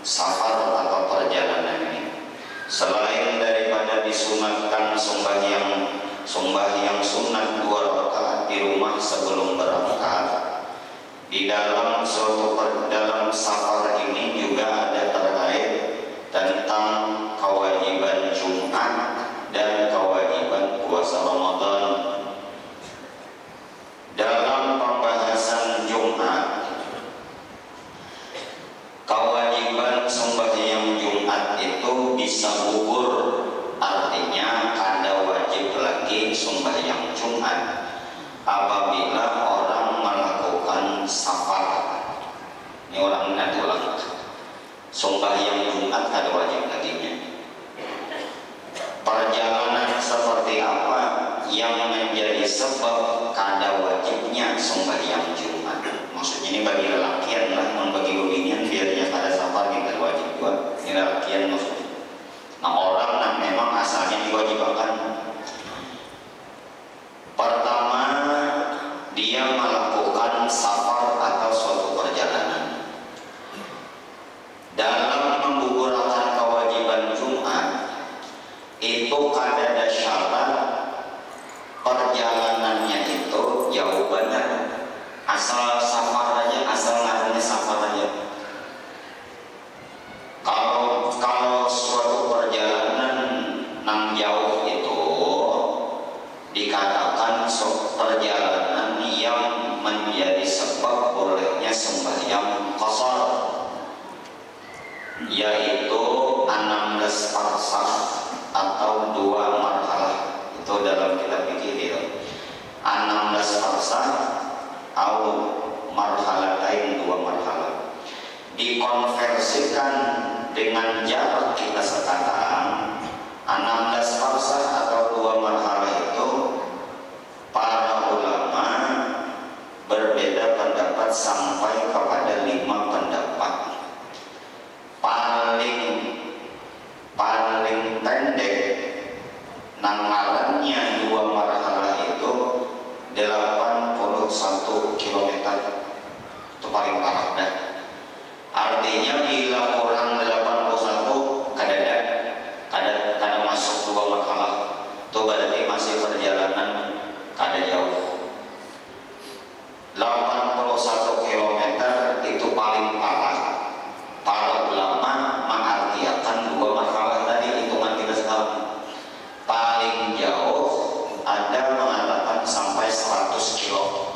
Safar atau perjalanan ini, selain daripada sembahyang sunat 2 rakaat di rumah sebelum berangkat. Di dalam dalam safar ini juga ada terkait tentang kewajiban Jumat dan kewajiban puasa Ramadan. Dalam pembahasan Jumat, kewajiban sembahyang Jumat itu bisa gugur, artinya ada wajib lagi sembahyang Jumat apabila orang melakukan safar. Ini orang ulang sembahyang Jumat ada wajib laginya. Perjalanan seperti apa yang menjadi sebab kada wajibnya sembahyang Jumat? Maksudnya ini bagi lelakian lah, bagi beginian biarnya kada safar kita wajib juga. Ini lelakian maksudnya. Nah orang yang memang asalnya diwajibkan. Pertama, dia melakukan safar atau suatu perjalanan. Dalam menggugurkan kewajiban Jumat itu kada ada syarat perjalanannya itu jauh benar. Asal safar aja, asal ngarannya safar aja. Kalau suatu perjalanan nang jauh itu dikatakan perjalanan yang menjadi sebab bolehnya sembahyang qashar, yaitu 16 parsah atau 2 marhalah. Itu dalam kitab fikih itu 16 parsah atau marhalatain, 2 marhalah. Dikonversikan dengan jarak kita sekarang 16 parsah atau 2 marhalah itu para ulama berbeda pendapat sampai kepada 5 pendapat. Paling pendek nangarannya 2 marhalah itu 81 km. Itu paling parah dah. Artinya bila kurang 81 kada masuk 2 marhalah. Itu berarti masih perjalanan kada jauh. 81 km itu paling parah. Para ulama mengartikan 2 marhalah tadi, hitungan kita sekarang. Paling jauh ada mengatakan sampai 100 kilo.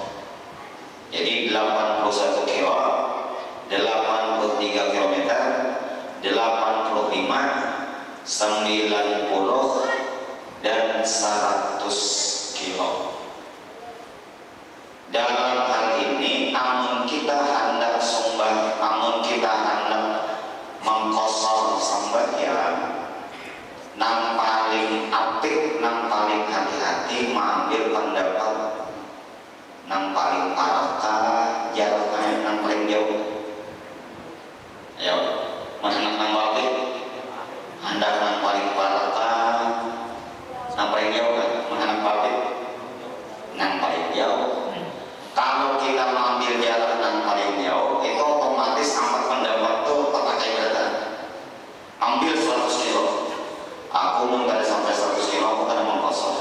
Jadi 81 kilo, 83 km, 85, 90 dan 100 kilo. Dalam hal ini amun kita hendak mengqashar sembahyang, nang paling apik, nang paling hati-hati mengambil pendapat nang paling parah jaraknya nang paling jauh. Ayo, mana nang apik? Hendak nang paling parah nang paling jauh kan? Mana nang apik? Nang paling jauh. Kalau kita mengambil jalan nang paling jauh, itu otomatis amat pendapat tuh pakai beratan. Ambil 100 kilo. Aku nggak sampai 100 kilo, aku kadang mengqashar.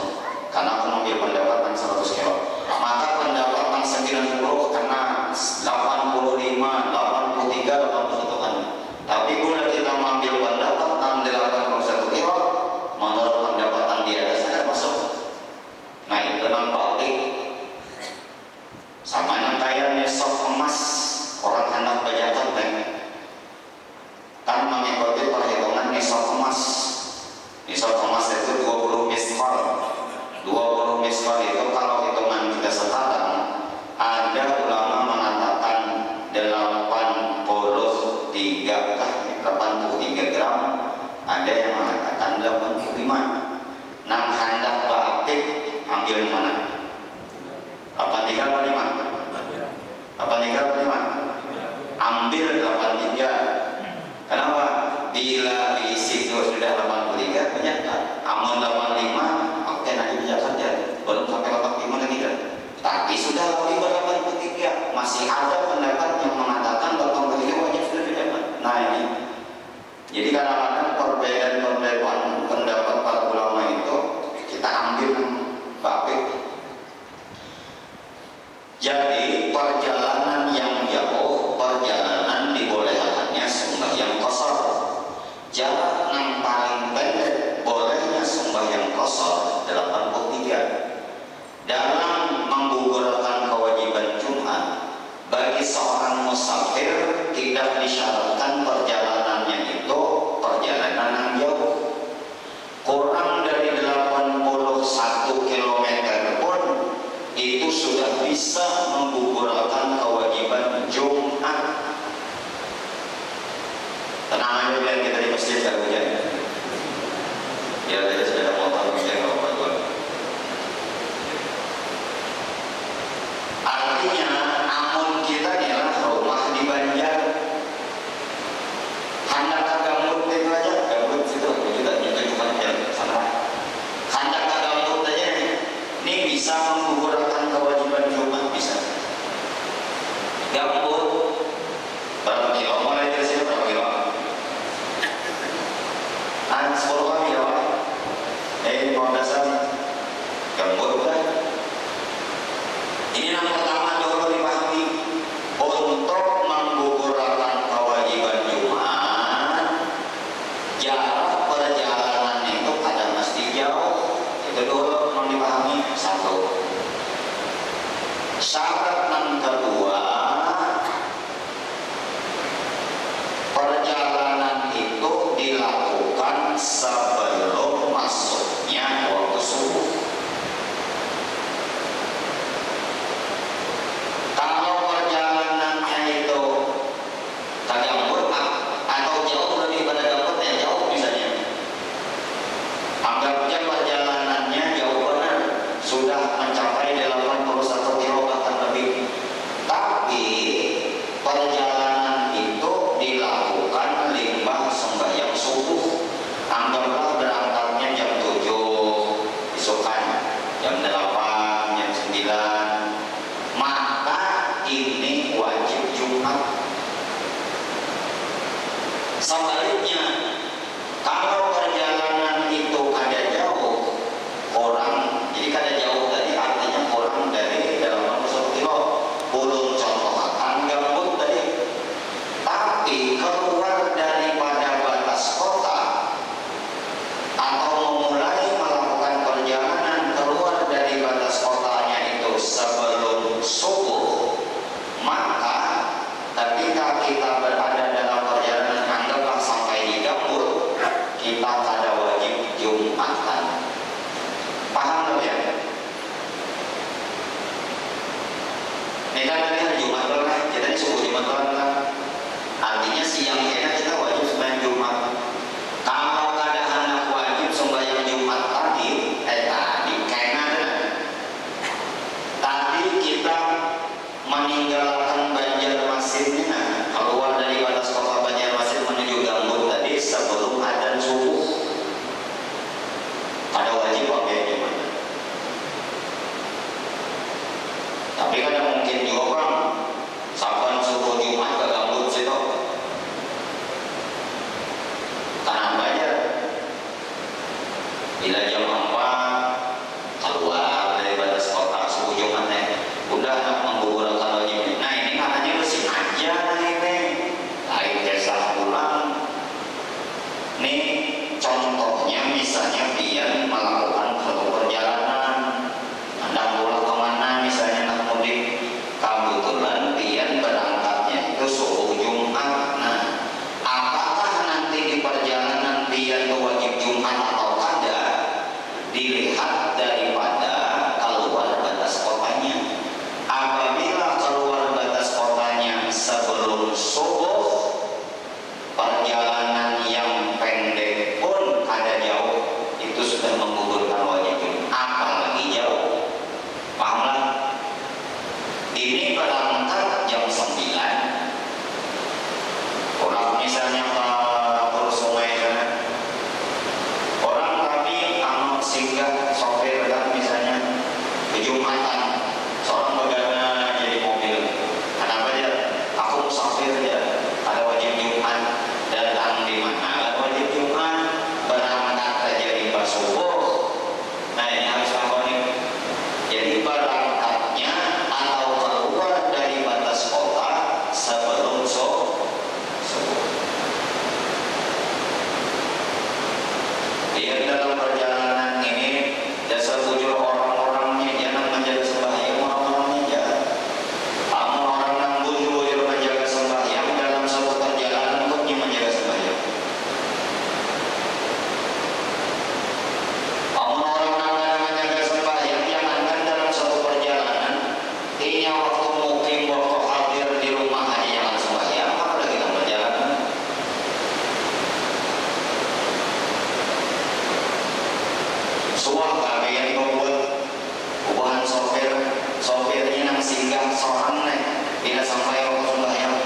Karena aku mengambil pendapat nang 100 kilo. Maka pendapat nang 90 karena 85, 83, 81 kan. Tapi bila kita mengambil pendapat nang 81 kilo, menurut pendapatan di atasnya masuk. Nah itu nang balik. Sama yang kayak nesok emas, orang hendak bajakan kan mengikuti perhitungan nesok emas. Nesok emas itu 20 miskal. 20 miskal itu kalau hitungan kita sekarang, ada ulama mengatakan 83 gram, ada yang mengatakan 85. Nang hendak bapik ambil mana? 83 atau 5? 83 atau 5? Ambil 83. Kenapa? Bila di situ sudah 83 banyak kan? Amun 85, oke nanti bisa saja. Belum sampai 85 lagi kan? Tapi sudah lebih 83. Masih ada pendapat yang mengatakan 83 wajib sudah didapat. Nah ini. Jadi kadang-kadang perbedaan pendapat para ulama itu orang dari 81 kilometer pun itu sudah bisa menggugurkan kewajiban Jumat. Tenang aja biar kita di masjid gak hujan. Ya kita sudah ada motor hujan gak apa-apa. Artinya amun kita ialah rumah di Banjar, hendak gambut itu aja, gambut situ kita cuma ya sana. Hendak gambut aja ini bisa menggugurkan kewajiban Jumat bisa. Gambut berapa kilo? Mulai dari sini berapa kilo? 10 kilo. Mau dasar gambut kan? Ini yang pertama dulu dipahami, untuk menggugurkan kewajiban Jumat, jarak perjalanan itu kadang mesti jauh. Itu dulu yang dipahami. Satu. Syarat yang kedua, perjalanan itu dilakukan sebelum masuknya waktu subuh. Kalau perjalanannya itu gambut atau jauh lebih pada gambutnya, jauh misalnya, anggapnya perjalanannya jauh benar, sudah mencapai 81 kilo bahkan lebih, tapi perjalanan itu dilakukan limbah sembahyang subuh. Anggaplah berangkatnya jam 7 isukan, jam 8, jam 9, maka ini wajib Jumat. Sebaliknya, kalau perjalanan itu kada jauh, orang, jadi kada jauh tadi artinya orang dari 81 kilo, belum contoh akan gambut tadi, tapi keluar daripada batas kota atau memulai melakukan perjalanan keluar dari batas kotanya itu sebelum subuh, maka ketika kita berada dalam perjalanan, anggaplah sampai di gambut, kita kada wajib Jumatan. Paham tak ya? Ini kan tadi hari Jumat lah, kita ini subuh Jumat lah. Artinya siang kita wajib sembahyang Jumat. Kalau kada hendak wajib sembahyang Jumat tadi kita meninggalkan Banjarmasinnya, keluar dari batas kota Banjarmasin menuju gambut tadi sebelum adzan subuh, ada wajib pakai Jumat. Tapi kadang mungkin juga orang saban subuh Jumat ke gambut situ, karena Banjar bila jam 4 keluar dari batas kota subuh Jumatnya udah menggugurkan wajib. Nah ini katanya bersih aja ini, lain kesah pulang. Nih contohnya misalnya biar melakukan suatu perjalanan, hendak pulang kemana misalnya nak mudik, kebetulan biar berangkatnya itu subuh Jumat. Nah apakah nanti di perjalanan biar wajib Jumat atau tidak, dilihat daripada keluar batas kotanya. Apabila keluar batas kotanya sebelum subuh, perjalanan yang pendek pun ada jauh, itu sudah menggugurkan wajib. Apalagi jauh, pahamlah. Ini berangkat jam 9, orang misalnya ke Pulau Sungai sana, orang kami singgah sopir kan misalnya ke Jumatan, seorang begana jadi mobil, kenapa dia? Aku musafir aja, ada wajib Jumat, datang di mana? Ada wajib Jumat, berangkat aja di subuh. Nah ini harus lakukan. Jadi berangkatnya atau keluar dari batas kota sebelum subuh. Dia dalam perjalanan ini dasar tujuh orang-orangnya jangan menjadi sebab suah bagian bobot ubahan sopirnya nang singgah seorang nih tidak sampai waktu sembahyang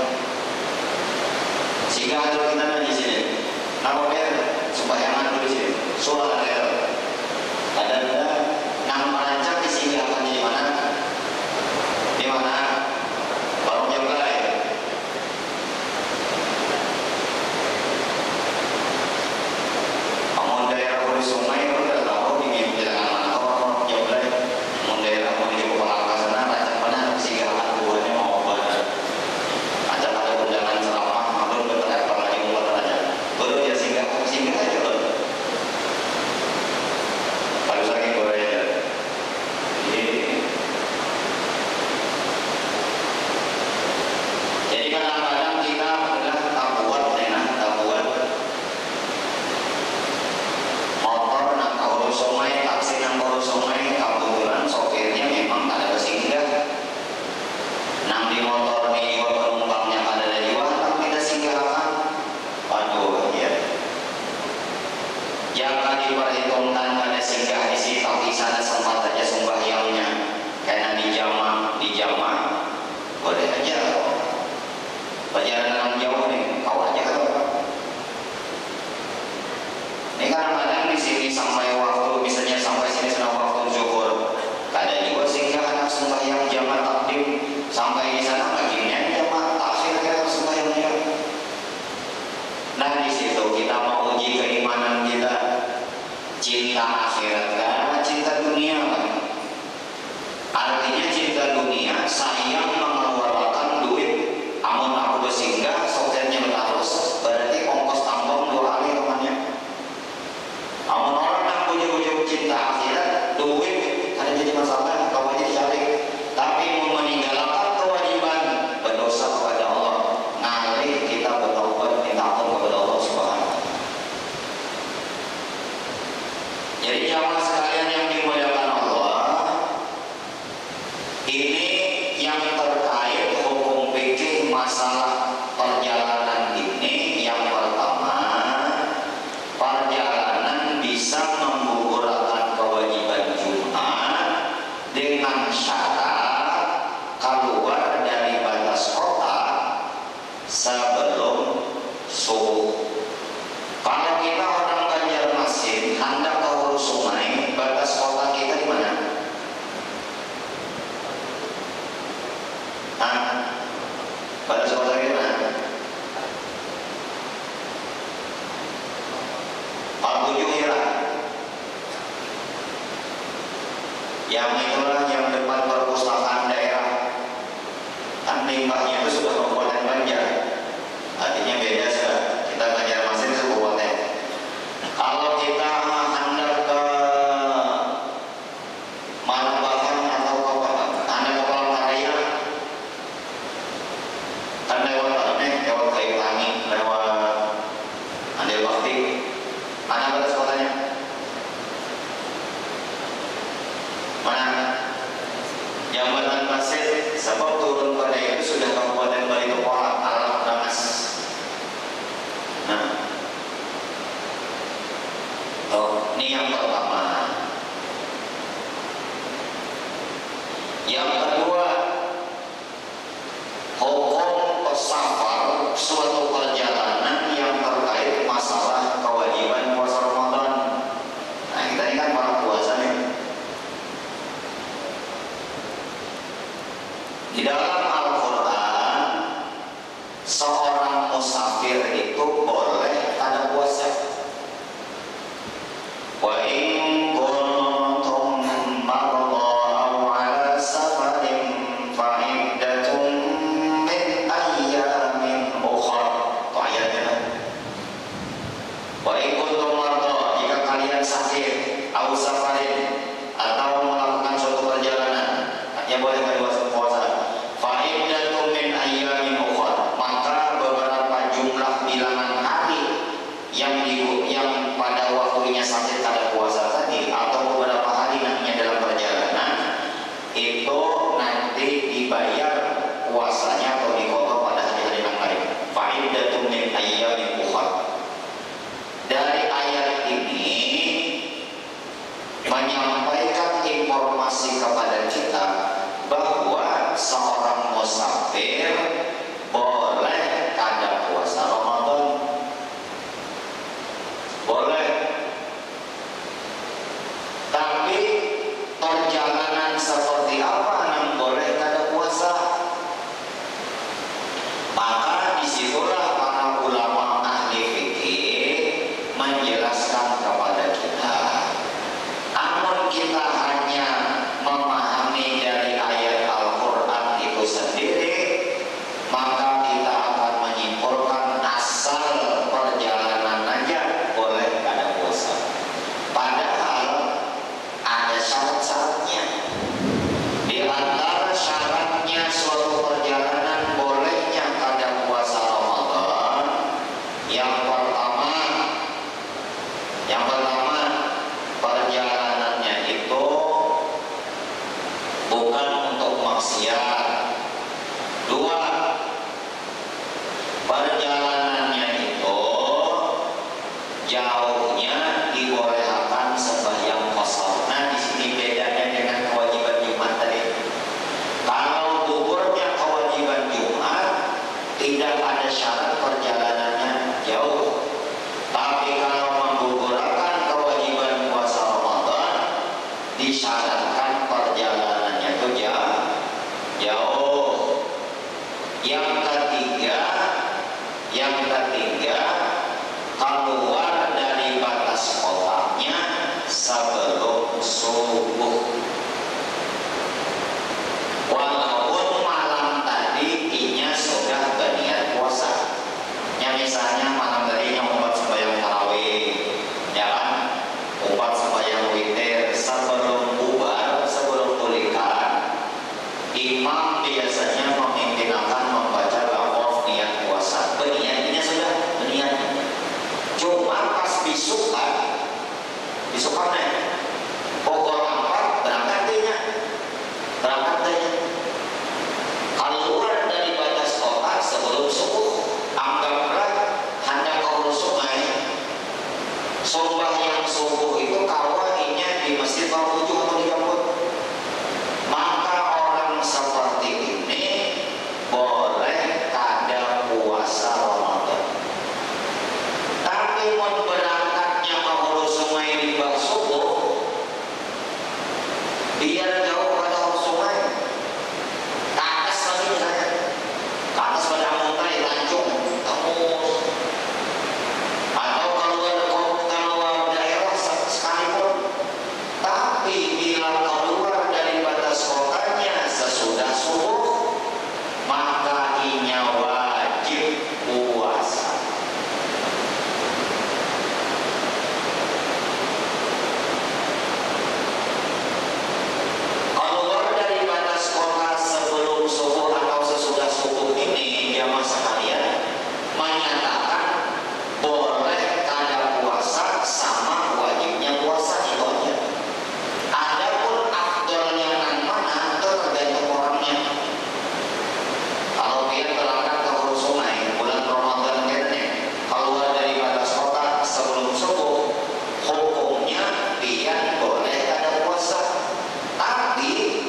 singgah dulu kita di sini nama sembayangan dulu di sini suah ada nang merancang disinggahkan di mana baru jam lain amun daerah Hulu Sungai udah tahu di jalan mana orang jam lain amun daerah menuju ke Palangka sana rancang mana disinggahkan buahnya mau apa ada undangan ceramah maklum betul lagi muat aja baru dia singgah aja loh harus lagi boleh aja jadi kadang-kadang kita adalah tabuan motor nak Hulu Sungai taksi nang Hulu Sungai kebetulan sopirnya memang ada kesinggah nang di motor nih juga penumpangnya ada di bawah kita singgahkan waduh ya jangan diperhitungkan pada singgah di situ tapi sana sempat aja sembahyangnya karena di jamaah boleh aja perjalanan jauh nih kau aja ini kadang-kadang di sini sampai waktu misalnya sampai sini sudah waktu zuhur kadang juga singgah anak sembahyang jamaah takdim sampai di sana bagiannya jamaah takhir kita sembahyangnya nah di situ kita mau uji keimanan kita cinta akhirat kan cinta dunia kan artinya cinta dunia sayang mengeluarkan duit amun aku bersinggah sopirnya berarus berarti ongkos tambang 2 kali temannya amun orang yang punya cinta akhirat duit ada jadi masalah kau aja dicari tapi mau meninggalkan kewajiban berdosa kepada Allah ngalih kita bertobat minta ampun kepada Allah Subhanahu. Jadi jamaah sekalian yang dimuliakan Allah ini yang terkait hukum fikih masalah perjalanan ini yang pertama perjalanan bisa menggugurkan kewajiban Jumat dengan syarat keluar dari batas kota sebelum subuh. Kalau kita orang Banjarmasin hendak ke Hulu Sungai, batas kota kita di mana? Batas kota kita di mana? Al-Bujung Hira. Yang itulah yang depan perpustakaan daerah. Kan limbahnya itu sudah Kabupaten Banjar. Artinya beda sudah. Kita Banjarmasin itu kabupaten. Kalau kita hendak ke Malambahan atau ke hendak ke Palangkaraya, kan lewat Kayu Tangi, lewat Andil Bakti. Mana batas kotanya? Mana? Jambatan Pasir, sebab turun pada itu sudah Kabupaten Baritokuala, Alam Damas. Nah, ini yang pertama. Yang kedua, hukum pesafar suatu perjalanan yang terkait masalah kewajiban puasa Ramadan. Nah, kita ini kan para puasa nih. Di dalam Al-Quran, seorang musafir itu boleh ada puasa. Wa in kuntum marda aw ala safarin fa iddatun min ayyamin ukhra. Itu ayatnya. Wa in kuntum marda, jika kalian sakit aw safarin atau melakukan suatu perjalanan, artinya boleh berpuasa. Fa iddatun min ayyamin ukhra, maka beberapa jumlah bilangan hari yang pada waktunya sakit kada puasa tadi atau beberapa hari nantinya dalam perjalanan itu nanti dibayar puasanya atau diqadha pada hari-hari yang lain. Fa'iddatun min ayyamin ukhra. Dari ayat ini menyampaikan informasi kepada kita bahwa seorang musafir boleh kada puasa Ramadan. Boleh. Tapi perjalanan seperti apa yang boleh kada puasa? Maka disitulah para ulama ahli fikih menjelaskan kepada kita. Namun kita hanya memahami dari ayat Al-Quran itu sendiri, maka kita akan menyimpulkan asal perjalanan aja boleh kada puasa. Padahal ada syarat-syaratnya. Di antara syaratnya suatu perjalanan bolehnya kada puasa Ramadan, yang pertama perjalanannya itu bukan untuk maksiat. Dua, perjalanannya itu jauhnya dibolehkan sembahyang qashar. Nah, di sini bedanya dengan kewajiban Jumat tadi. Kalau gugurnya kewajiban Jumat, tidak ada syarat perjalanannya jauh. Tapi kalau menggugurkan kewajiban puasa Ramadan, disyaratkan perjalanannya itu jauh. Yang ketiga, keluar dari batas kotanya sebelum subuh. Walaupun malam tadi inya sudah berniat puasa. Ya, misalnya malam tadinya umat sembahyang tarawih, ya kan? Umat sembahyang witir, sebelum bubar, sebelum pulihkan, imam biasanya memimpin akan membaca lafaz niat puasa. Berniatnya sudah berniat. Cuma pas bisukan pukul 4 berangkat dehnya. Keluar dari batas kota sebelum subuh. Anggaplah hendak ke sungai, sembahyang subuh itu kawaninya di Masjid Al-Fujuh atau di Jambut. Maka orang seperti ini boleh kada puasa Ramadan. Tapi mau berangkatnya ke hulu sungai di bawah subuh, biar jauh pada hulu sungai, ke atas lagi misalnya, ke atas pada muntai Tanjung tembus, atau keluar daerah sekalipun. Tapi bila keluar dari batas kotanya sesudah subuh, maka inya wajib puasa. Keluar dari batas kota sebelum subuh atau sesudah subuh ini, jamaah sekalian, menyatakan boleh kada puasa sama wajibnya puasa itu aja. Adapun afdolnya yang mana tergantung orangnya. Kalau dia berangkat ke hulu sungai bulan Ramadan ini, keluar dari batas kota sebelum subuh, hukumnya dia boleh kada puasa. Tapi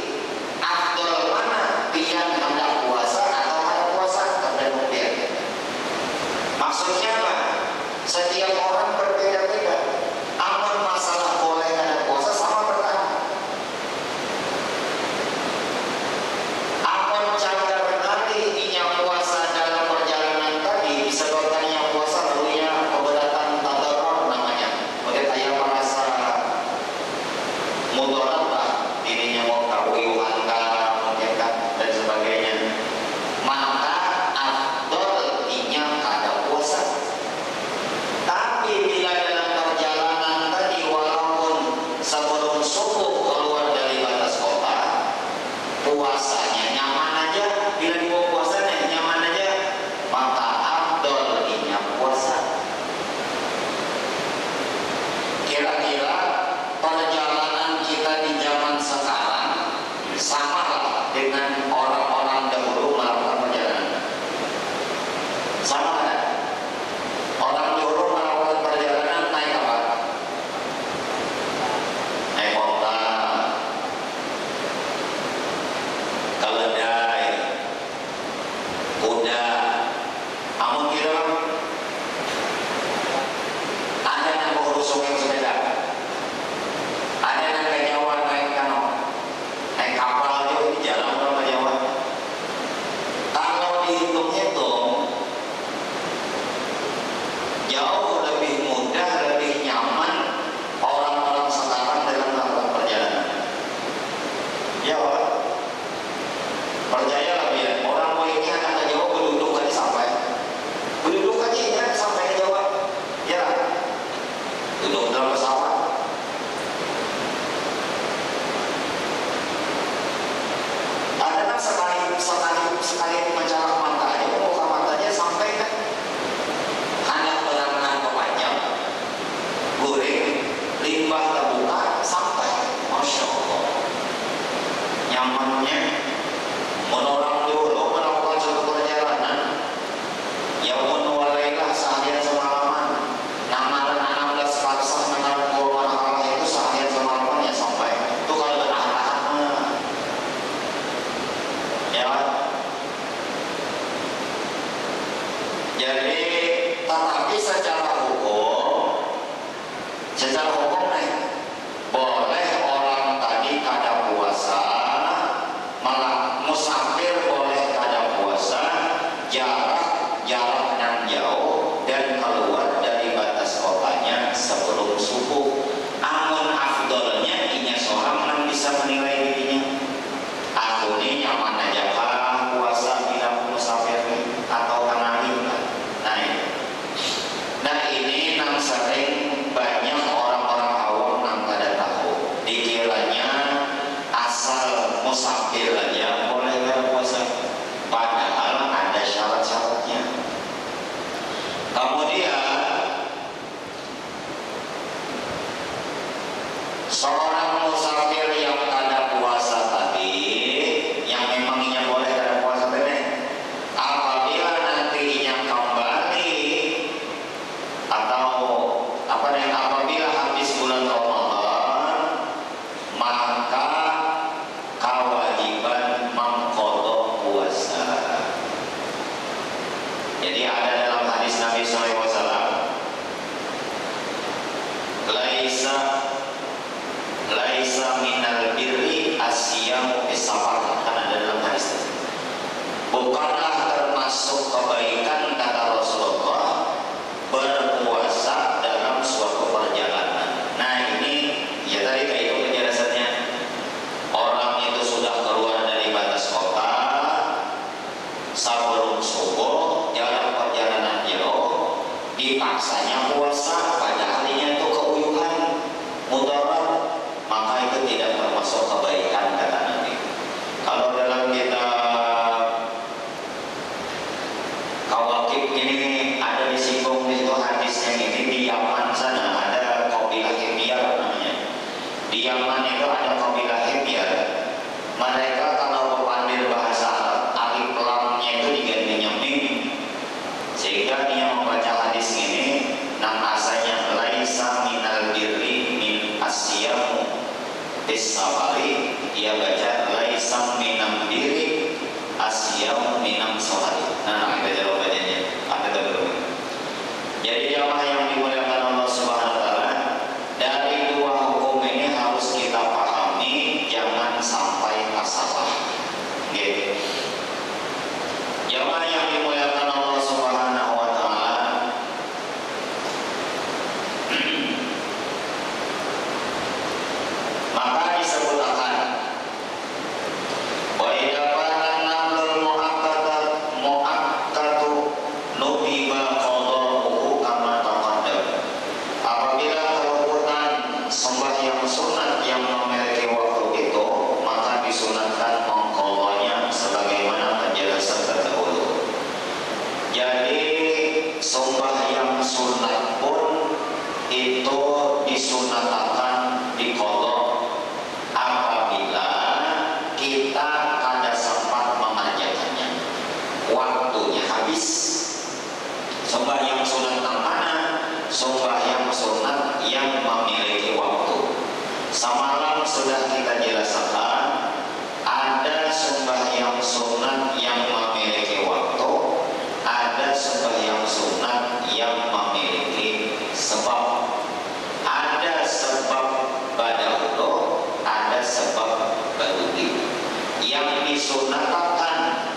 afdol mana, dia hendak puasa atau kada puasa, tergantung dia. Maksudnya apa? Setiap orang berbeda-beda. Aman masalah boleh kada puasa sama bertanya. Aman cadar nanti inya puasa dalam perjalanan tadi, disebutkannya puasa lalu ia keberatan tadarur namanya. Mungkin saya merasa mudarat lah, dirinya mau kawiyuhan mungkin kan dan sebagainya. Maka afdol inya kada puasa. Tapi bila dalam perjalanan tadi walaupun sebelum subuh keluar dari batas kota, puasanya nyaman aja, bila dibawa puasanya nyaman aja, maka afdol inya puasa. Kira-kira perjalanan kita di sekali mencolok mata aja, membuka matanya sampai kan anak berangkat kepanjang, goreng, limbah terbuka sampai, masya Allah, nyamannya. Menorang dulu melakukan suatu perjalanan yang menualailah seharian semalaman. Namaran 16 farsah mengarah golongan Allah itu seharian semalaman ya sampai. Itu kalau bertahan-tahan ya. Jadi tetapi secara hukum nih boleh orang tadi kada puasa, malah musafir boleh kada puasa, jarak yang jauh dan keluar dari batas kotanya sebelum subuh. Amun afdolnya inya seorang yang bisa menilai dirinya. Aku ini nyaman aja kah puasa bila musafir atau kanali. Nah ini nang sering banyak orang-orang awam nang kada tahu. Dikiranya asal musafir aja boleh berpuasa, padahal ada syarat-syaratnya. Kemudian seorang musafir yang kada puasa tadi, yang memangnya boleh kada puasa tadi, apabila nantinya kembali atau apabila habis bulan Ramadan, maka kewajiban mengqadha puasa. Jadi ada dalam hadis Nabi SAW, laisa minal birri asyamu bis-safar, kan ada dalam hadis itu. Bukanlah termasuk kebaikan, kata Rasulullah, berpuasa dalam suatu perjalanan. Nah ini ya tadi kayak itu penjelasannya. Orang itu sudah keluar dari batas kota sebelum subuh, dalam perjalanan jauh, dipaksanya puasa, padahal ini itu keuyuhan, mudarat, maka itu tidak termasuk kebaikan, kata Nabi. Kalau dalam kitab Kawakib ini ada disinggung di situ hadisnya ini, di Yaman sana ada kabilah Himyar namanya. Di Yaman itu ada kabilah Himyar. Mereka kalau berpandir bahasa Arab, alif lamnya itu digantinya mim, sehingga dia membaca hadis ini, nama asalnya laisa minal birri min asyamu bis-safari, dia baca laisa minal birri asyamu minam safari. Nah, kita jawabannya ada dulu. Jadi jamaah yang dimuliakan Allah Subhanahu wa taala, dari dua hukum ini harus kita pahami, jangan sampai salah. Gitu. Jamaah yang dimuliakan Allah Subhanahu wa taala, maka disebutkan wa idza kana namlul muakkatu nubiba qadahu kama taqaddam. Apabila kerukunan sembahyang sunat yang memiliki waktu itu, maka disunatkan mengqadanya sebagaimana penjelasan terdahulu. Jadi sembahyang sunat pun itu disunatkan diqadha apabila kita kada sempat mengerjakannya, waktunya habis. Sembahyang sunat yang mana? Sembahyang sunat yang memiliki waktu. Semalam sudah kita jelaskan, ada sembahyang sunat yang memiliki waktu, ada sembahyang sunat yang memiliki sebab. Ada sebab badahulu, ada sebab badudi. Yang disunatkan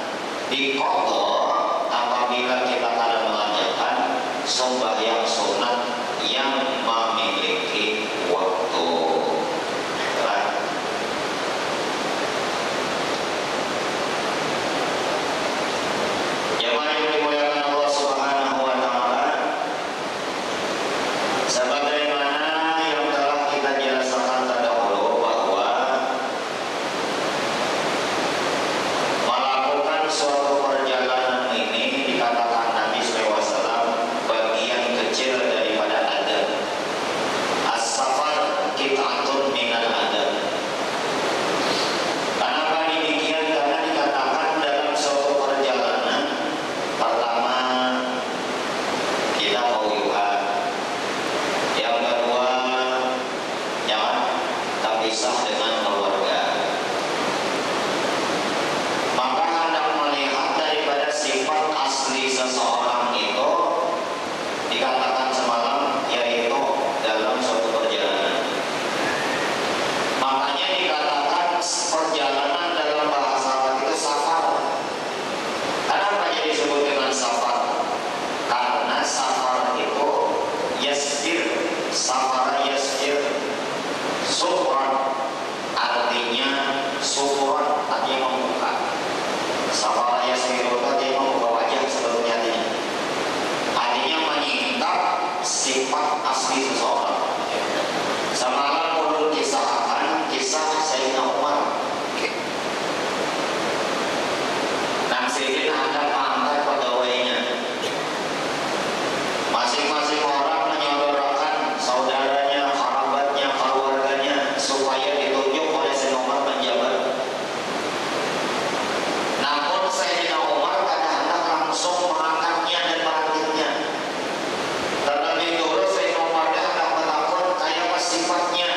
diqadha apabila kita kada mengerjakan sembahyang sunat yang memiliki waktu. Jemaah yang dimuliakan Allah Subhanahu wa taala, sebagaimana yang telah kita jelaskan terdahulu bahwa melakukan berpisah dengan keluarga. Maka hendak melihat daripada sifat asli seseorang itu dikatakan semalam, yaitu dalam suatu perjalanan. Makanya dikatakan perjalanan dalam bahasa Arab itu safar. Kenapa jadi disebut dengan safar? Karena safar itu yasir, safar yasir, sufran artinya sufran, artinya membuka. Safar yasir itu artinya membuka wajah sebetulnya artinya. Artinya menyingkap sifat asli seseorang. Semalam ulun kisahkan kisah Sayyidina Umar. Nang Sidin ada pangkat pegawainya. Masing-masing orang menyodorkan saudaranya, kerabatnya, keluarganya supaya ditunjuk oleh Sayyidina Umar penjabat. Namun Sayyidina Umar kada hendak langsung mengangkatnya dan melantiknya. Terlebih dulu Sayyidina Umar hendak menakut kayak apa sifatnya,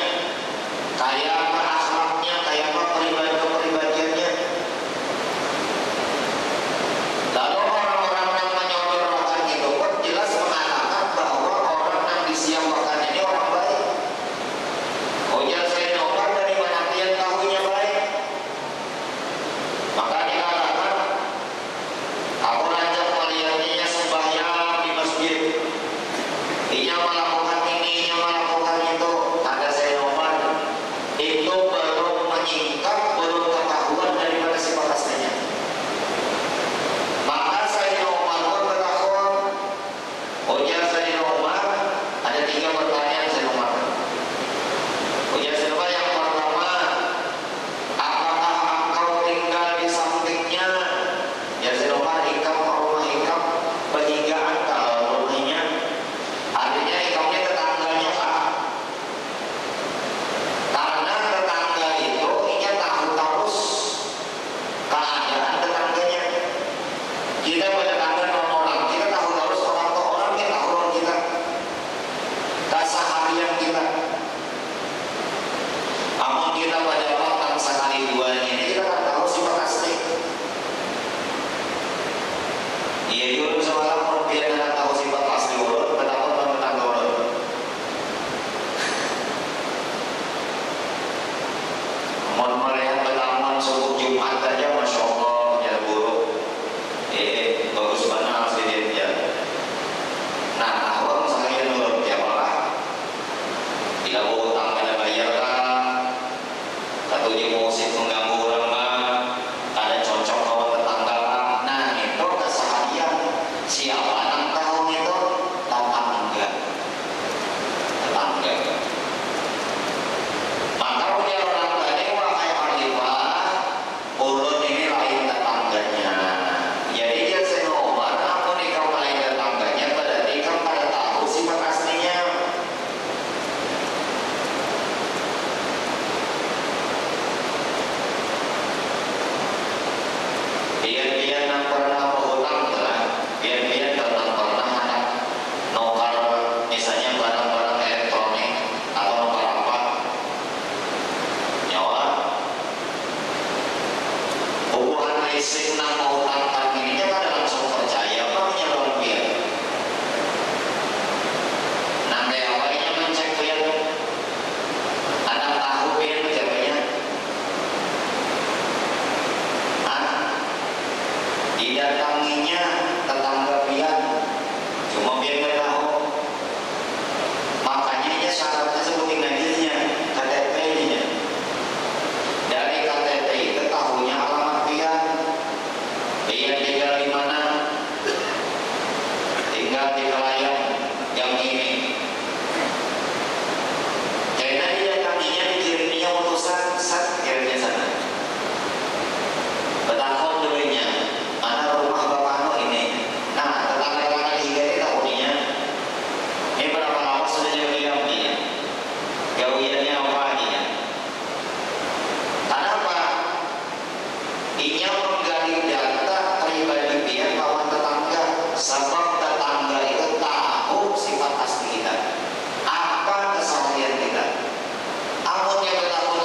kayak apa akhlaknya, kayak apa kepribadiannya. Lalu orang-orang yang menyodorkan itu pun jelas mengatakan bahwa orang yang disiapkan ini orang baik. Ujar Sayyidina Umar, dari mana dia tahunya baik? Maka dikatakan, aku ajak melihatnya sembahyang di masjid. Ia melakukan ini, ia melakukan itu. Kata Sayyidina Umar, itu belum menyingkap, belum ketahuan daripada sifat aslinya. Maka Sayyidina Umar pun bertakwa. Ujar Sayyidina Umar, ada 3 pertanyaan Sayyidina Umar. Ujar Sayyidina Umar, yang pertama, apakah engkau tinggal di sampingnya? Ya Sayyidina Umar, ikam rumah ikam perhigaan kalau rumahnya. Artinya ikamnya tetangganya Pak. Karena tetangga itu ia tahu terus keadaan tetangganya. Kita bertetangga dengan orang, kita tahu terus orang tua orang, kita tahu orang kita, keseharian kita. Namun kita pada waktu sekali dua ini kita kan tahu sifat asli. Iya dulu semalam pun dia tidak tahu sifat asli urut, betapa tetangga urut. Mau melihat pertemuan subuh Jumat saja, masya Allah, ya buruk. Bagus banget asli dia. Nah, orang saya nurut ya malah. Tidak mau utang pada bayar kan? Satunya musik mengganggu orang kan? Ada cocok kawan tetangga kan? Nah, itu keseharian. Siapa yang tahu itu? Tetangga. Tetangga. Maka punya orang tadi wahai Khalifah, ulun ini lain tetangganya. Jadi dia Sayyidina Umar, ampun ikam lain tetangganya, berarti ikam pada tahu sifat aslinya. Biar-biar nang pernah berhutang lah, biar-biar pernah ada nukar, misalnya barang-barang elektronik atau nukar apa, nyawa. Hubungan listrik nang mau utang ini pada langsung percaya apa menyalon biar. Nang awalnya mencek biar, anak tahu biar menjawabnya. Didatanginya tetangga pian, cuma biar nggak tahu. Makanya dia syaratnya seperti nantinya KTP-nya. Dari KTP itu tahunya alamat pian. Pian tinggal di mana? Tinggal di Kelayang yang ini. Karena didatanginya dikirimnya utusan set kirimnya sana. Bertakon dulunya. Mana rumah Bapak Ano ini? Nah, tetangga-tetangga di ini tahu nih. Ini berapa lama sudah jadi dia? Gawiannya apa aja? Kenapa? Ia menggali data pribadi dia kawan tetangga. Sebab tetangga itu tahu sifat asli kita, apa keseharian kita. Amunnya bertakun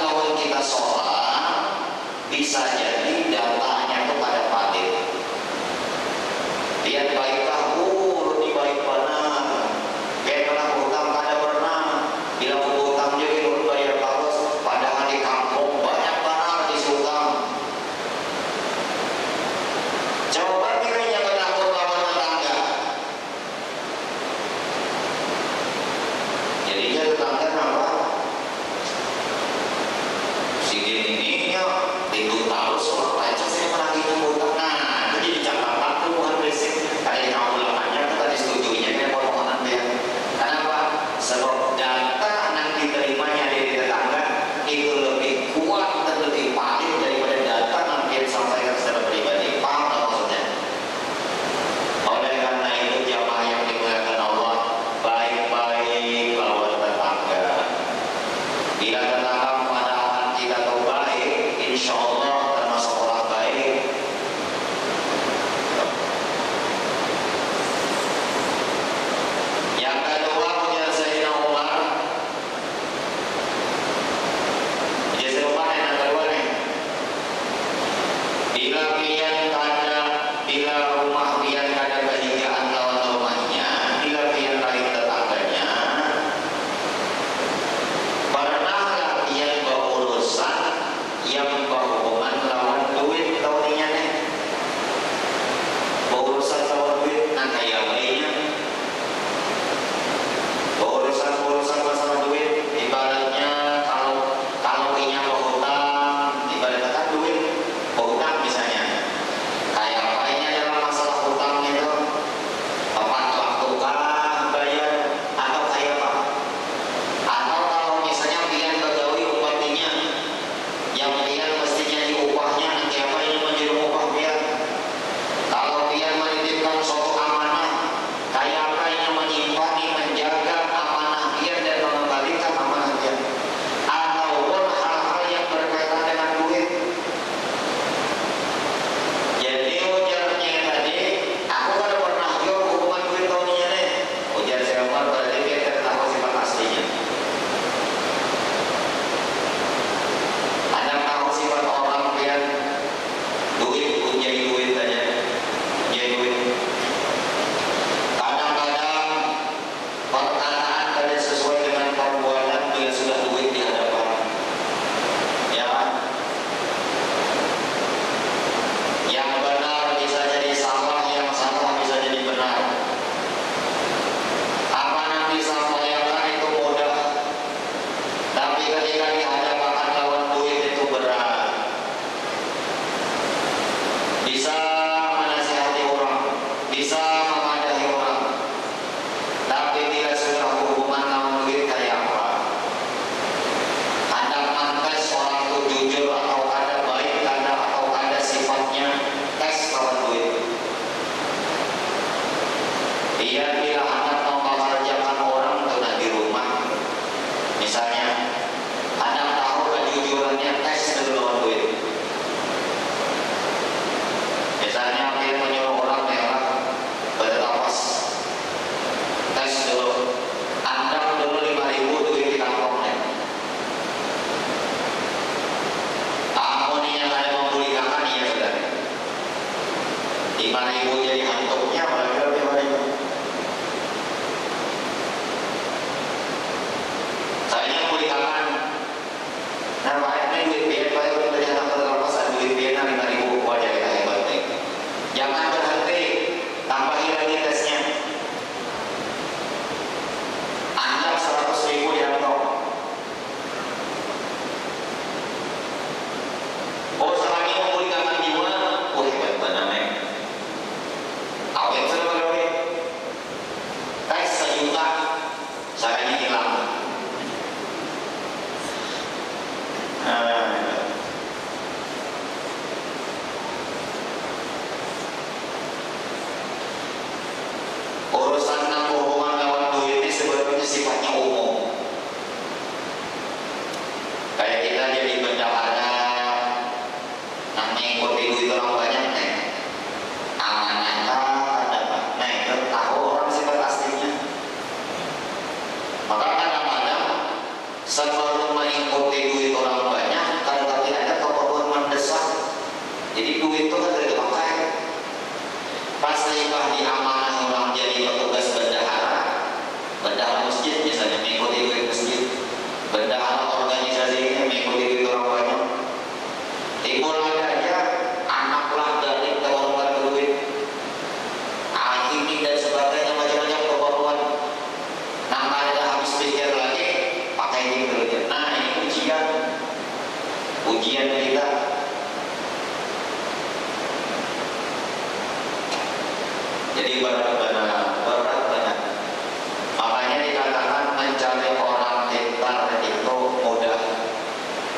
presiden ini ya itu tahu soal baca saya lagi ngutang. Nah itu jadi catatan tuh bukan prinsip kayak yang ulangannya itu tadi setujunya kan permohonan dia. Kenapa? Sebab data yang diterimanya dari tetangga itu lebih kuat dan lebih valid daripada data yang dia sampaikan secara pribadi. Paham tak maksudnya? Oleh karena itu jamaah yang dimuliakan Allah, baik-baik lawan tetangga. Bila tetangga memandangkan kita tahu baik, insya Allah termasuk orang baik. Yang kedua punya Sayyidina Umar. Jadi Umar yang kedua nih. Bila pian kada, bila rumah pian kada kehigaan lawan rumahnya, bila pian lain tetangganya, pernahlah pian berurusan yang berhubungan lawan duit tahunnya nih. Berurusan lawan duit, nah kayak mainnya. Berurusan masalah duit, ibaratnya kalau inya berhutang, ibaratnya kan duit berhutang misalnya. Kayak apa ini dalam masalah hutang itu? Tepat waktu kah bayar atau kayak apa? Atau kalau misalnya pian begawi upatinya, yang pian mestinya diupahnya nanti apa ini menjadi upah pian? Kalau pian menitipkan suatu amanah, kayak apa ini menyimpan, menjaga amanah pian dan mengembalikan amanah pian? Ataupun hal-hal yang berkaitan dengan duit. Jadi ujarnya tadi, aku kan pernah jual hubungan duit tahunnya nih. Ujar saya Umar berarti dia tidak tahu sifat aslinya. Anda tahu sifat orang pian duit menjadi duit saja, menjadi duit. Kadang-kadang perkataan tidak sesuai dengan perbuatan bila sudah duit di hadapan. Ya kan? Yang benar bisa jadi salah, yang salah bisa jadi benar. Apa yang disampaikan itu mudah, tapi ketika dihadapkan lawan duit itu berat. Bisa menasihati orang, bisa memadahi orang, tapi bila sudah hubungan lawan duit kayak apa? Anda mantas orang itu jujur atau ada baik, atau ada sifatnya, tes lawan duit. Dia bila Anda mau mengerjakan orang tuh di rumah, misalnya Anda tahu kejujurannya, tes dulu lawan duit. Misalnya dia menyuruh orang merah bertapas, tes dulu, Anda dulu 5.000 duit di kantongnya. Amuninya ada membulikakan, iya sudah 5.000 jadi hantuknya, balik 5.000. Saya membulikakan. Nah, Pak, ini duit biaya, Pak, itu dari anak bertapas, duit biaya 5.000, wajah kita hebat nih. Jangan berhenti, tambahi lagi tesnya. Anda 100.000 di kantong. Oh, selagi membulikakan jiwa, hebat benar nih. Awet sebagai tes 1 juta, saya hilang. Urusan tentang hubungan lawan duit ini sebetulnya sifatnya umum. Kayak kita jadi bendahara, nah mengikuti duit orang banyak nih, amanah dapat, nah itu tahu orang sifat aslinya. Maka kadang-kadang sebelum mengikuti duit orang banyak, ujian kita. Jadi berat banget. Makanya dikatakan mencari orang pintar itu mudah,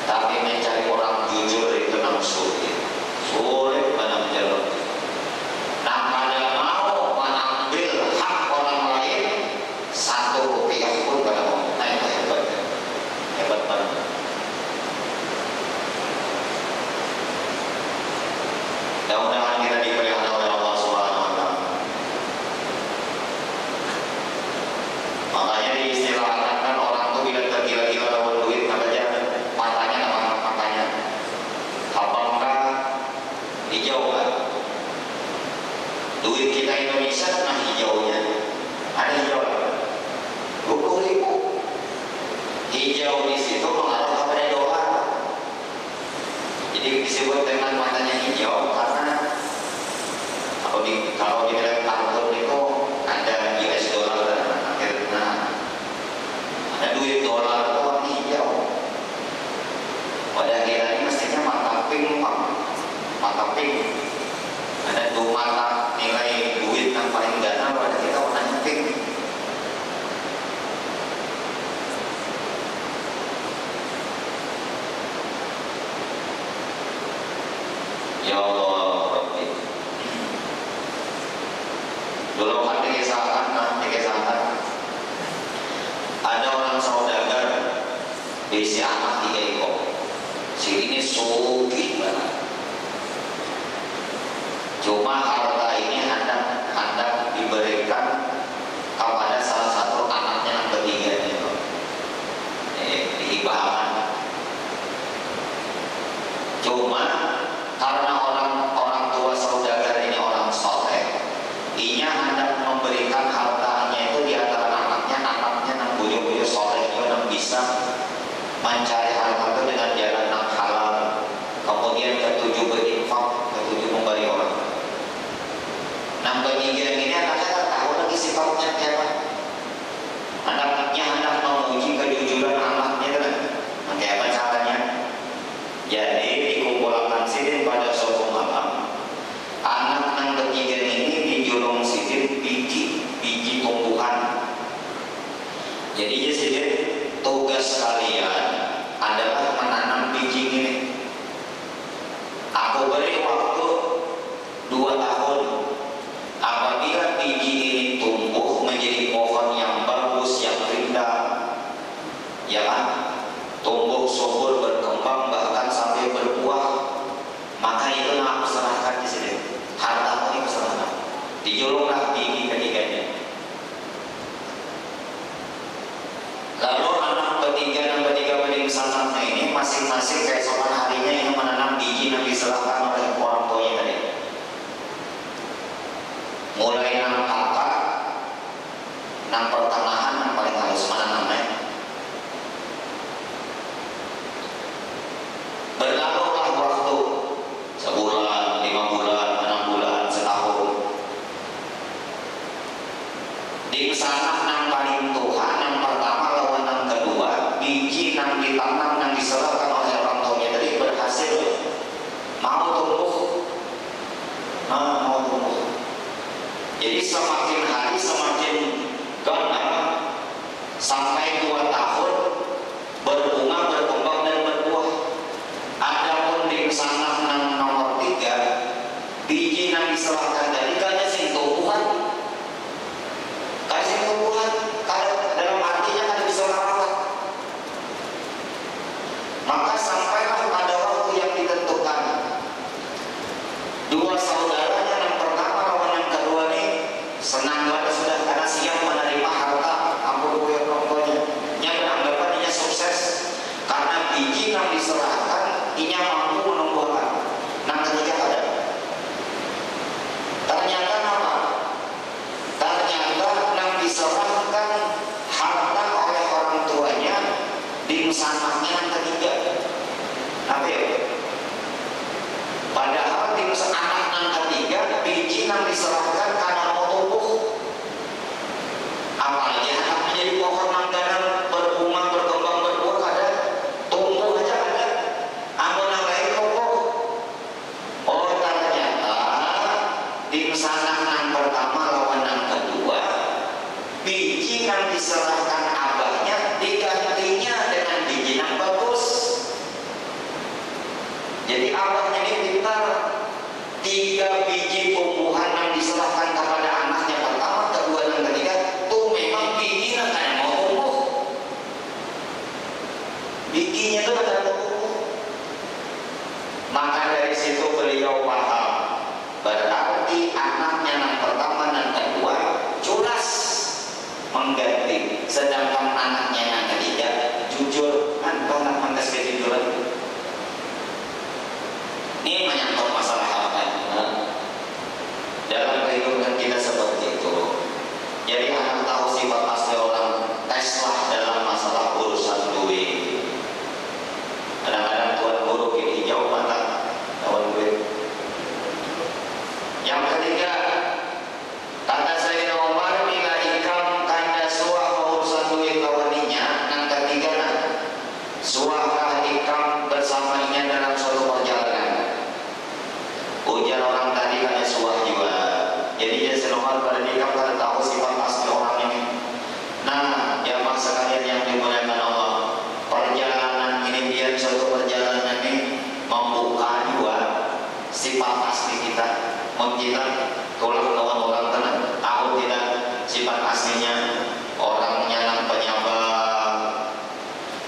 tapi mencari orang jujur itu memang sulit. Sulit banget menjalur. Nah, pada mau mengambil hak orang lain, 1 rupiah pun pada mau. Nah, itu hebat banget. Mudah-mudahan kita dipelihara oleh Allah Subhanahu wa Ta'ala. Makanya diistilahkan orang tuh bila tergila-gila lawan duit, makanya matanya nama matanya abang kah, hijau kan. Duit kita Indonesia nah hijaunya ada hijau 20.000. Hijau di situ mengarah kepada dolar. Jadi disebut dengan matanya hijau karena kalau di dalam kartun itu ada US dollar dan akhirnya ada duit dolar itu warna hijau. Pada akhirnya mestinya mata pink, mata pink. Ada 2 mata nilai duit yang paling ganas, pada kita warnanya pink. Ya Allah Rabbi. Dulu kan dikisahkan ada orang saudagar bisi anak 3 ekor. Si ini sugih banget. Cuma harta ini hendak diberikan kepada salah satu anaknya yang ketiga itu. Dihibahkan. Cuma karena orang tua saudagar ini orang soleh, ia hendak memberikan hartanya itu di antara anaknya yang buyuk-buyuk soleh yang bisa mencari harta itu dengan jalan yang halal. Kemudian ketujuh berinfak, ketujuh memberi orang. Nah, ketiga ini anaknya tak tahu lagi sifatnya kayak anaknya hendak menguji kejujuran anaknya kan. Nah, kayak apa caranya? Jadi dikumpulkan sidin pada suatu malam. Anak yang ketiga ini dijulung sidin biji tumbuhan. Jadi sidin tugas kalian adalah menanam biji ini. Aku beri waktu 2 tahun. Apabila biji ini tumbuh menjadi pohon yang bagus, yang indah, ya kan? Tumbuh subur, berkembang, bahkan sampai berbuah, maka itu aku serahkan di sini. Harta ini serahkan. Dijulunglah biji ketiganya. Lalu anak ketiga dan ketiga sanatnya ini masing-masing keesokan harinya yang menanam biji yang diserahkan oleh orang tuanya tadi. Mulai nang kakak, nang pertengahan, yang paling halus mana namanya. Berlalulah waktu sebulan, 5 bulan, 6 bulan, setahun. Di sana nang paling Tuhan, yang pertama lawan yang kedua, biji nang ditanam nang diserahkan oleh orang tuanya tadi berhasil. Mau tumbuh. Jadi semakin hari semakin ganas sampai 2 tahun berbunga, berkembang dan berbuah. Adapun di sana nomor 3 biji yang diserahkan dari kasih tumbuhan, dalam artinya kan bisa merawat. Maka sampailah pada waktu yang ditentukan, 2 saudaranya yang pertama lawan yang kedua ini senang diserahkan abahnya, digantinya dengan biji yang bagus. Jadi abahnya ini pintar. 3 biji tumbuhan yang diserahkan kepada anaknya pertama, kedua, dan ketiga, tuh memang bijinya kan mau tumbuh. Bijinya tuh akan tumbuh. Maka dari situ beliau paham, berarti anaknya yang pertama dan kedua culas mengganti, sedangkan anaknya yang ketiga jujur. Kan kau nak mengkas kejujuran. Ini menyangkut masalah harta. Dalam kehidupan kita seperti itu. Jadi anak tahu sifat asli orang, teslah dalam masalah urusan duit. Kadang-kadang tuan guru ini jauh mata lawan duit. Yang ketiga, kata Sayyidina Umar, bila ikam kanda suah urusan duit lawaninya. Yang ketiga, suahkah ikam bersamanya dalam suatu perjalanan. Ujar orang tadi kaya suah juga. Jadi dia Umar pada ikam pada tahu sifat asli orang ini. Nah, jamaah sekalian yang dimuliakan Allah, perjalanan ini biar suatu perjalanan ini membuka juga sifat asli kita. Kita tulang kawan orang tenang, tahu tidak sifat aslinya. Orangnya yang penyabar,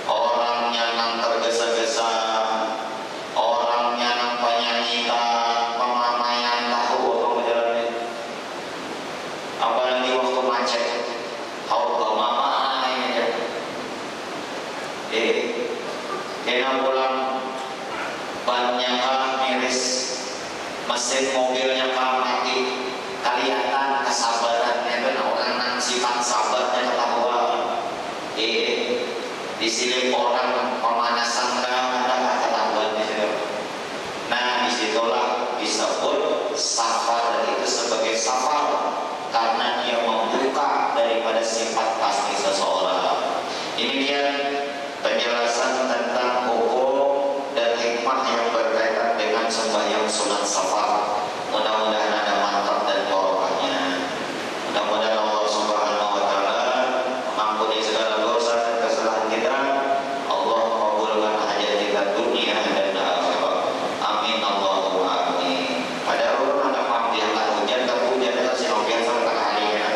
orangnya yang tergesa-gesa, orangnya yang penyanyita, pemamaian, tahu orang berjalan. Apalagi waktu macet, tahu pemamai aja. Kena pulang bannya miris, mesin mobilnya mati, kelihatan kesabarannya kan orang yang sifat sabarnya ketahuan. Di orang pemanasan ada ketahuan di situ. Nah, disitulah disebut safar itu sebagai safar karena dia membuka daripada sifat asli seseorang. Ini dia penjelasan tentang hukum dan hikmah yang berkaitan dengan sembahyang sunat safar. Mudah-mudahan ada mantap dan barokahnya. Mudah-mudahan Allah Subhanahu wa taala mengampuni segala dosa dan kesalahan kita. Allah kabulkan hajat kita dunia dan akhirat. Amin Allahumma amin. Pada orang ada maaf dia akan hujan, tapi hujan itu sih biasa tengah harinya.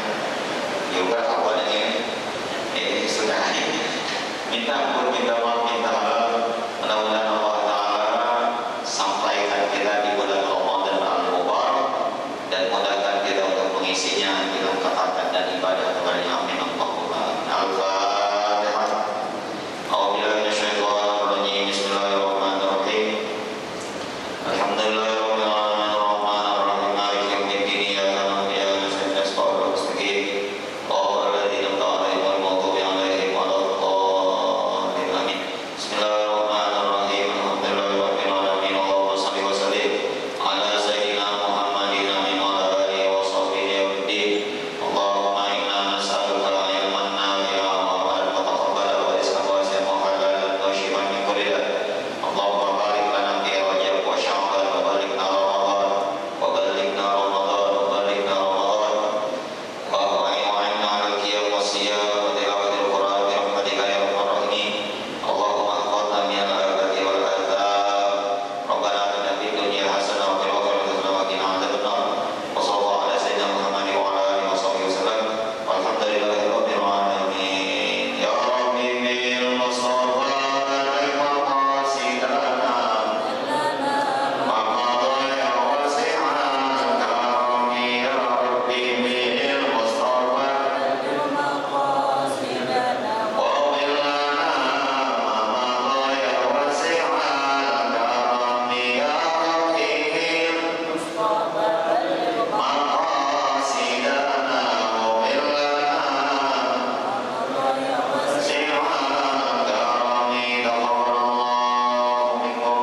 Juga kabarnya sudah minta ampun, minta maaf, minta mudah-mudahan Allah taala sampaikan kita di bulan Ramadan al-Mubarak dan mudahkan kita untuk mengisinya dengan ketaatan dan ibadah kepada-Nya. Amin Allahumma al-Fatihah. A'udzubillahi minasyaitonir rajim. Bismillahirrahmanirrahim. Alhamdulillahirabbil alamin arrahmanir rahim maliki yaumiddin iyyaka na'budu wa iyyaka nasta'in ihdinas siratal mustaqim siratal ladzina an'amta 'alaihim ghairil maghdubi 'alaihim waladdallin. Amin. Bismillahirrahmanirrahim. Alhamdulillahirabbil alamin. Allahumma shalli wa sallim ala sayyidina Muhammadin amin wa ala alihi wa sahbihi yaumiddin. Allahumma inna nas'aluka ilman nafi'an wa 'amalan mutaqabbalan wa rizqan wasi'an wa halalan wa shifaan min kulli daa. Allahumma barik lana fi Rajab wa Sya'ban wa balighna Ramadan wa balighna Ramadan wa balighna Ramadan wa a'inna 'ala al-qiyam wa siyam wa tilawatil Qur'an bi rahmatika ya arhamar rahimin. Allahumma ihfadna min al-afati wal atham. Rabbana atina fid dunya hasanah wa fil akhirati hasanah wa qina adzabannar. Wa sallallahu ala sayyidina Muhammad wa ala alihi wa sahbihi wasallam. Walhamdulillahi rabbil alamin. Ya Rabbi bil Mustafa al maqasidana maqadaya wasi'an karami. Ya Rabbi bil Mustafa وَوِلَّنَا مَمَضَيَ وَسِعَانَ كَرَمِي يَا رَبِّي مَقَاصِدَنَا وَوِلَّنَا وَسِعَانَ كَرَمِي. تَقَبَّلَ اللَّهُ مِنكُم.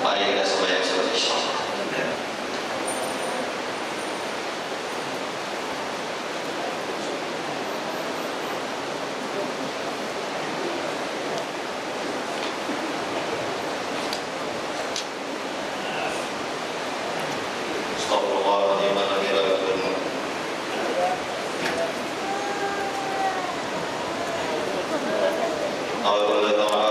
Mari kita sembahyang surat Isya. Astagfirullahaladzim. Kalau boleh tahu